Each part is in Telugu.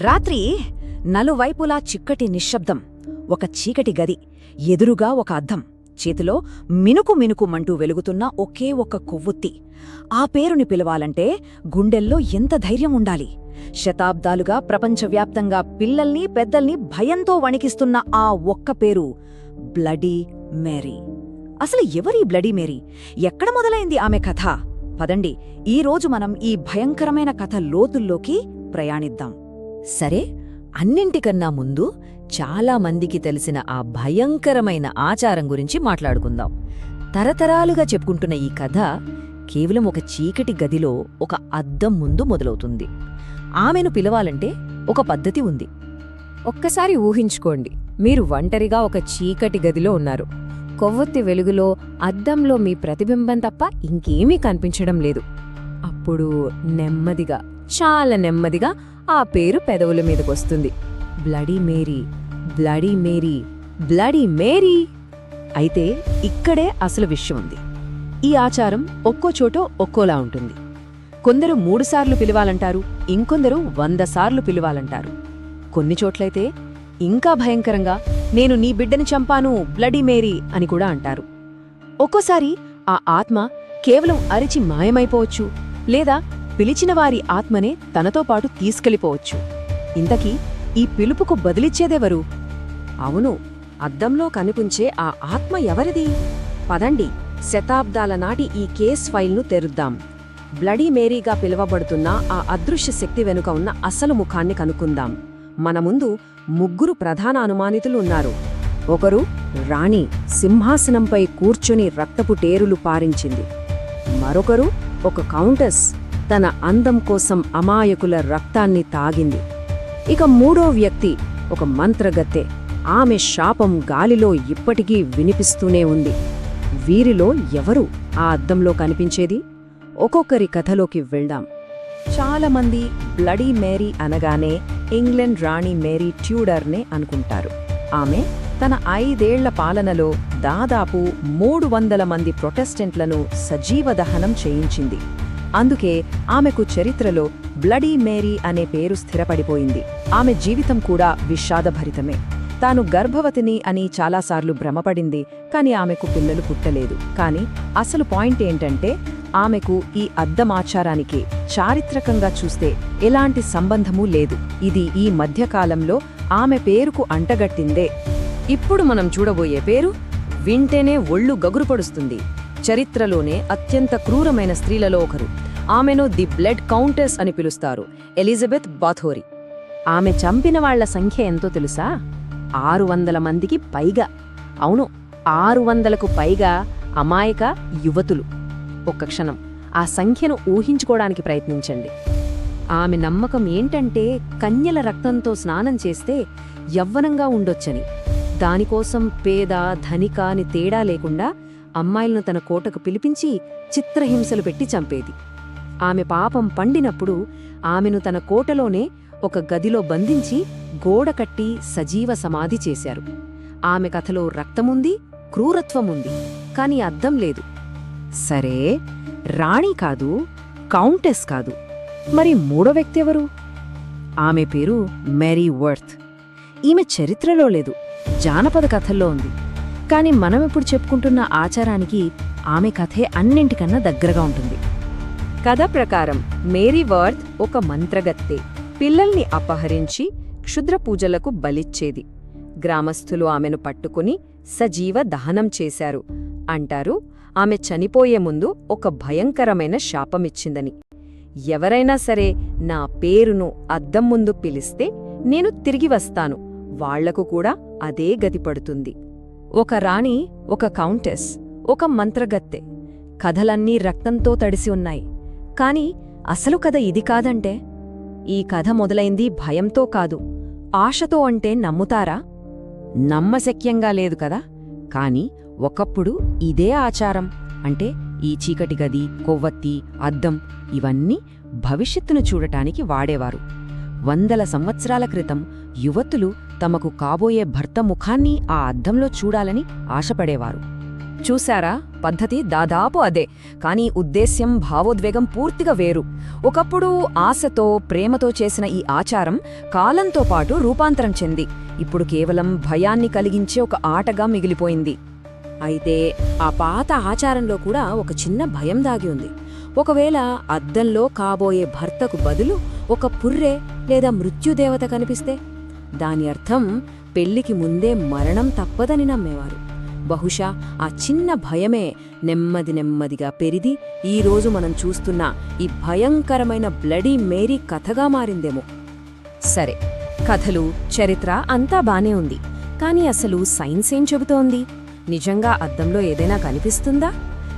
రాత్రి నలువైపులా చిక్కటి నిశ్శబ్దం. ఒక చీకటి గది, ఎదురుగా ఒక అద్దం, చేతిలో మినుకు మినుకుమంటూ వెలుగుతున్న ఒకే ఒక్క కొవ్వొత్తి. ఆ పేరుని పిలవాలంటే గుండెల్లో ఎంత ధైర్యం ఉండాలి! శతాబ్దాలుగా ప్రపంచవ్యాప్తంగా పిల్లల్ని పెద్దల్ని భయంతో వణికిస్తున్న ఆ ఒక్క పేరు బ్లడీ మేరీ. అసలు ఎవరీ బ్లడీ మేరీ? ఎక్కడ మొదలైంది ఆమె కథ? పదండి, ఈరోజు మనం ఈ భయంకరమైన కథ లోతుల్లోకి ప్రయాణిద్దాం. సరే, అన్నింటికన్నా ముందు చాలా మందికి తెలిసిన ఆ భయంకరమైన ఆచారం గురించి మాట్లాడుకుందాం. తరతరాలుగా చెప్పుకుంటున్న ఈ కథ కేవలం ఒక చీకటి గదిలో ఒక అద్దం ముందు మొదలవుతుంది. ఆమెను పిలవాలంటే ఒక పద్ధతి ఉంది. ఒక్కసారి ఊహించుకోండి, మీరు ఒంటరిగా ఒక చీకటి గదిలో ఉన్నారు. కొవ్వొత్తి వెలుగులో అద్దంలో మీ ప్రతిబింబం తప్ప ఇంకేమీ కనిపించడం లేదు. అప్పుడు నెమ్మదిగా, చాలా నెమ్మదిగా ఆ పేరు పెదవుల మీదకొస్తుంది. Bloody Mary, bloody Mary, bloody Mary. అయితే ఇక్కడే అసలు విషయం ఉంది. ఈ ఆచారం ఒక్కో చోటో ఒక్కోలా ఉంటుంది. కొందరు 3 సార్లు పిలవాలంటారు, ఇంకొందరు 100 సార్లు పిలవాలంటారు. కొన్ని చోట్లయితే ఇంకా భయంకరంగా, నేను నీ బిడ్డని చంపాను బ్లడీ మేరీ అని కూడా అంటారు. ఒక్కోసారి ఆ ఆత్మ కేవలం అరిచి మాయమైపోవచ్చు, లేదా పిలిచిన వారి ఆత్మనే తనతో పాటు తీసుకెళ్ళిపోవచ్చు. ఇంతకీ ఈ పిలుపుకు బదిలిచ్చేదెవరు? అవును, అద్దంలో కనిపించే ఆ ఆత్మ ఎవరిది? పదండి, శతాబ్దాల నాటి ఈ కేస్ ఫైల్ను తెరుద్దాం. బ్లడీ మేరీగా పిలువబడుతున్న ఆ అదృశ్య శక్తి వెనుక ఉన్న అసలు ముఖాన్ని కనుక్కుందాం. మన ముందు 3 ప్రధాన అనుమానితులు ఉన్నారు. ఒకరు రాణి, సింహాసనంపై కూర్చొని రక్తపు టేరులు పారించింది. మరొకరు ఒక కౌంటెస్, తన అందం కోసం అమాయకుల రక్తాన్ని తాగింది. ఇక 3వ వ్యక్తి ఒక మంత్రగత్తె, ఆమె శాపం గాలిలో ఇప్పటికీ వినిపిస్తూనే ఉంది. వీరిలో ఎవరు ఆ అద్దంలో కనిపించేది? ఒక్కొక్కరి కథలోకి వెళ్దాం. చాలామంది బ్లడీ మేరీ అనగానే ఇంగ్లండ్ రాణి మేరీ ట్యూడర్నే అనుకుంటారు. ఆమె తన 5 ఏళ్ల పాలనలో దాదాపు 300 మంది ప్రొటెస్టెంట్లను సజీవ దహనం చేయించింది. అందుకే ఆమెకు చరిత్రలో బ్లడీ మేరీ అనే పేరు స్థిరపడిపోయింది. ఆమె జీవితం కూడా విషాదభరితమే. తాను గర్భవతిని అని చాలాసార్లు భ్రమపడింది, కాని ఆమెకు పిల్లలు పుట్టలేదు. కాని అసలు పాయింట్ ఏంటంటే, ఆమెకు ఈ అద్దమాచారానికి చారిత్రకంగా చూస్తే ఎలాంటి సంబంధమూ లేదు. ఇది ఈ మధ్యకాలంలో ఆమె పేరుకు అంటగట్టిందే. ఇప్పుడు మనం చూడబోయే పేరు వింటేనే ఒళ్ళు గగురుపడుస్తుంది. చరిత్రలోనే అత్యంత క్రూరమైన స్త్రీలలో ఒకరు. ఆమెను ది బ్లడ్ కౌంటెస్ అని పిలుస్తారు, ఎలిజబెత్ బాథోరీ. ఆమె చంపిన వాళ్ల సంఖ్య ఎంతో తెలుసా? 600 మందికి పైగా. అవును, 600కు పైగా అమాయక యువతులు. ఒక్క క్షణం ఆ సంఖ్యను ఊహించుకోవడానికి ప్రయత్నించండి. ఆమె నమ్మకం ఏంటంటే, కన్యల రక్తంతో స్నానం చేస్తే యవ్వనంగా ఉండొచ్చని. దానికోసం పేద ధనిక అని తేడా లేకుండా అమ్మాయిలను తన కోటకు పిలిపించి చిత్రహింసలు పెట్టి చంపేది. ఆమె పాపం పండినప్పుడు ఆమెను తన కోటలోనే ఒక గదిలో బంధించి గోడ కట్టి సజీవ సమాధి చేశారు. ఆమె కథలో రక్తముంది, క్రూరత్వముంది, కాని అద్దం లేదు. సరే, రాణి కాదు, కౌంటెస్ కాదు, మరి 3వ వ్యక్తి ఎవరు? ఆమె పేరు మేరీ వర్త్. ఈమె చరిత్రలో లేదు, జానపద కథల్లో ఉంది. కాని మనమిప్పుడు చెప్పుకుంటున్న ఆచారానికి ఆమె కథే అన్నింటికన్నా దగ్గరగా ఉంటుంది. కథ ప్రకారం మేరీ వర్త్ ఒక మంత్రగత్తె. పిల్లల్ని అపహరించి క్షుద్ర పూజలకు బలిచ్చేది. గ్రామస్థులు ఆమెను పట్టుకుని సజీవ దహనం చేశారు. అంటారు, ఆమె చనిపోయే ముందు ఒక భయంకరమైన శాపమిచ్చిందని. ఎవరైనా సరే నా పేరును అద్దం ముందు పిలిస్తే నేను తిరిగి వస్తాను, వాళ్లకు కూడా అదే గతి పడుతుంది. ఒక రాణి, ఒక కౌంటెస్, ఒక మంత్రగత్తె. కథలన్నీ రక్తంతో తడిసి ఉన్నాయి. కాని అసలు కథ ఇది కాదంటే? ఈ కథ మొదలైంది భయంతో కాదు, ఆశతో. అంటే నమ్ముతారా? నమ్మశక్యంగా లేదు కదా. కాని ఒకప్పుడు ఇదే ఆచారం. అంటే ఈ చీకటి గది, కొవ్వొత్తి, అద్దం ఇవన్నీ భవిష్యత్తును చూడటానికి వాడేవారు. 100 సంవత్సరాల క్రితం యువతులు తమకు కాబోయే భర్త ముఖాన్ని ఆ అద్దంలో చూడాలని ఆశపడేవారు. చూశారా, పద్ధతి దాదాపు అదే, కానీ ఉద్దేశ్యం భావోద్వేగం పూర్తిగా వేరు. ఒకప్పుడు ఆశతో ప్రేమతో చేసిన ఈ ఆచారం కాలంతో పాటు రూపాంతరం చెంది ఇప్పుడు కేవలం భయాన్ని కలిగించే ఒక ఆటగా మిగిలిపోయింది. అయితే ఆ పాత ఆచారంలో కూడా ఒక చిన్న భయం దాగి ఉంది. ఒకవేళ అద్దంలో కాబోయే భర్తకు బదులు ఒక పుర్రె లేదా మృత్యుదేవత కనిపిస్తే దాని అర్థం పెళ్లికి ముందే మరణం తప్పదని నమ్మేవారు. బహుశా ఆ చిన్న భయమే నెమ్మదిగా పెరిగి ఈరోజు మనం చూస్తున్న ఈ భయంకరమైన బ్లడీ మేరీ కథగా మారిందేమో. సరే, కథలు చరిత్ర అంతా బానే ఉంది, కానీ అసలు సైన్స్ ఏం చెబుతోంది? నిజంగా అద్దంలో ఏదైనా కనిపిస్తుందా,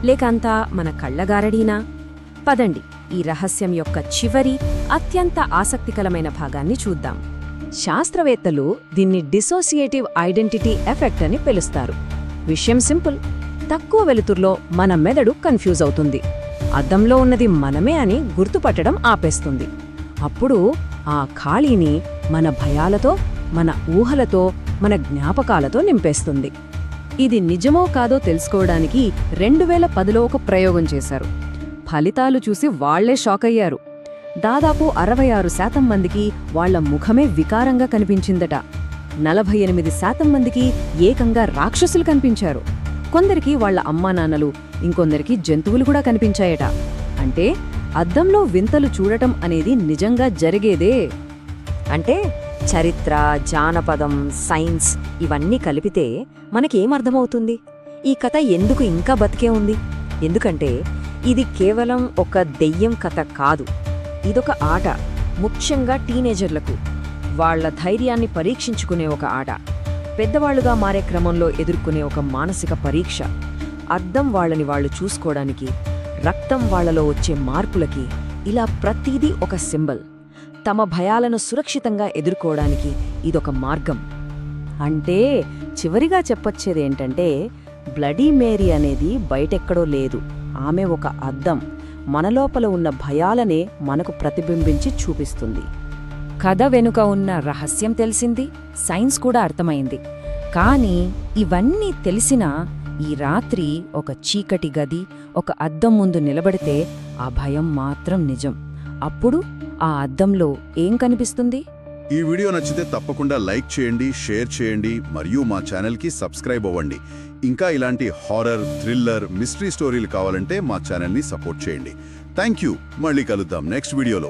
లేక అంతా మన కళ్ళగారడీనా? పదండి, ఈ రహస్యం యొక్క చివరి అత్యంత ఆసక్తికరమైన భాగాన్ని చూద్దాం. శాస్త్రవేత్తలు దీన్ని డిసోసియేటివ్ ఐడెంటిటీ ఎఫెక్ట్ అని పిలుస్తారు. విషయం సింపుల్. తక్కువ వెలుతుర్లో మన మెదడు కన్ఫ్యూజ్ అవుతుంది. అద్దంలో ఉన్నది మనమే అని గుర్తుపట్టడం ఆపేస్తుంది. అప్పుడు ఆ ఖాళీని మన భయాలతో, మన ఊహలతో, మన జ్ఞాపకాలతో నింపేస్తుంది. ఇది నిజమో కాదో తెలుసుకోవడానికి 2010లో ఒక ప్రయోగం చేశారు. ఫలితాలు చూసి వాళ్లే షాక్ అయ్యారు. దాదాపు 66% మందికి వాళ్ల ముఖమే వికారంగా కనిపించిందట. 48% మందికి ఏకంగా రాక్షసులు కనిపించారు. కొందరికి వాళ్ల అమ్మానాన్నలు, ఇంకొందరికి జంతువులు కూడా కనిపించాయట. అంటే అద్దంలో వింతలు చూడటం అనేది నిజంగా జరిగేదే. అంటే చరిత్ర, జానపదం, సైన్స్ ఇవన్నీ కలిపితే మనకేమర్థమవుతుంది? ఈ కథ ఎందుకు ఇంకా బతికే ఉంది? ఎందుకంటే ఇది కేవలం ఒక దెయ్యం కథ కాదు. ఇదొక ఆట. ముఖ్యంగా టీనేజర్లకు వాళ్ల ధైర్యాన్ని పరీక్షించుకునే ఒక ఆట. పెద్దవాళ్లుగా మారే క్రమంలో ఎదుర్కొనే ఒక మానసిక పరీక్ష. అద్దం వాళ్ళని వాళ్ళు చూసుకోవడానికి, రక్తం వాళ్లలో వచ్చే మార్పులకి, ఇలా ప్రతిదీ ఒక సింబల్. తమ భయాలను సురక్షితంగా ఎదుర్కోవడానికి ఇదొక మార్గం. అంటే చివరిగా చెప్పొచ్చేదేంటంటే, బ్లడీ మేరీ అనేది బయటెక్కడో లేదు. ఆమె ఒక అద్దం. మనలోపల ఉన్న భయాలనే మనకు ప్రతిబింబించి చూపిస్తుంది. కథ వెనుక ఉన్న రహస్యం తెలిసింది, సైన్స్ కూడా అర్థమైంది. కానీ ఇవన్నీ తెలిసినా ఈ రాత్రి ఒక చీకటి గది, ఒక అద్దం ముందు నిలబడితే ఆ భయం మాత్రం నిజం. అప్పుడు ఆ అద్దంలో ఏం కనిపిస్తుంది? ఈ వీడియో నచ్చితే తప్పకుండా లైక్ చేయండి, షేర్ చేయండి మరియు మా ఛానల్కి సబ్స్క్రైబ్ అవ్వండి. ఇంకా ఇలాంటి హారర్, థ్రిల్లర్, మిస్టరీ స్టోరీలు కావాలంటే మా ఛానల్ని సపోర్ట్ చేయండి. Thank you. మళ్ళీ కలుద్దాం నెక్స్ట్ వీడియోలో.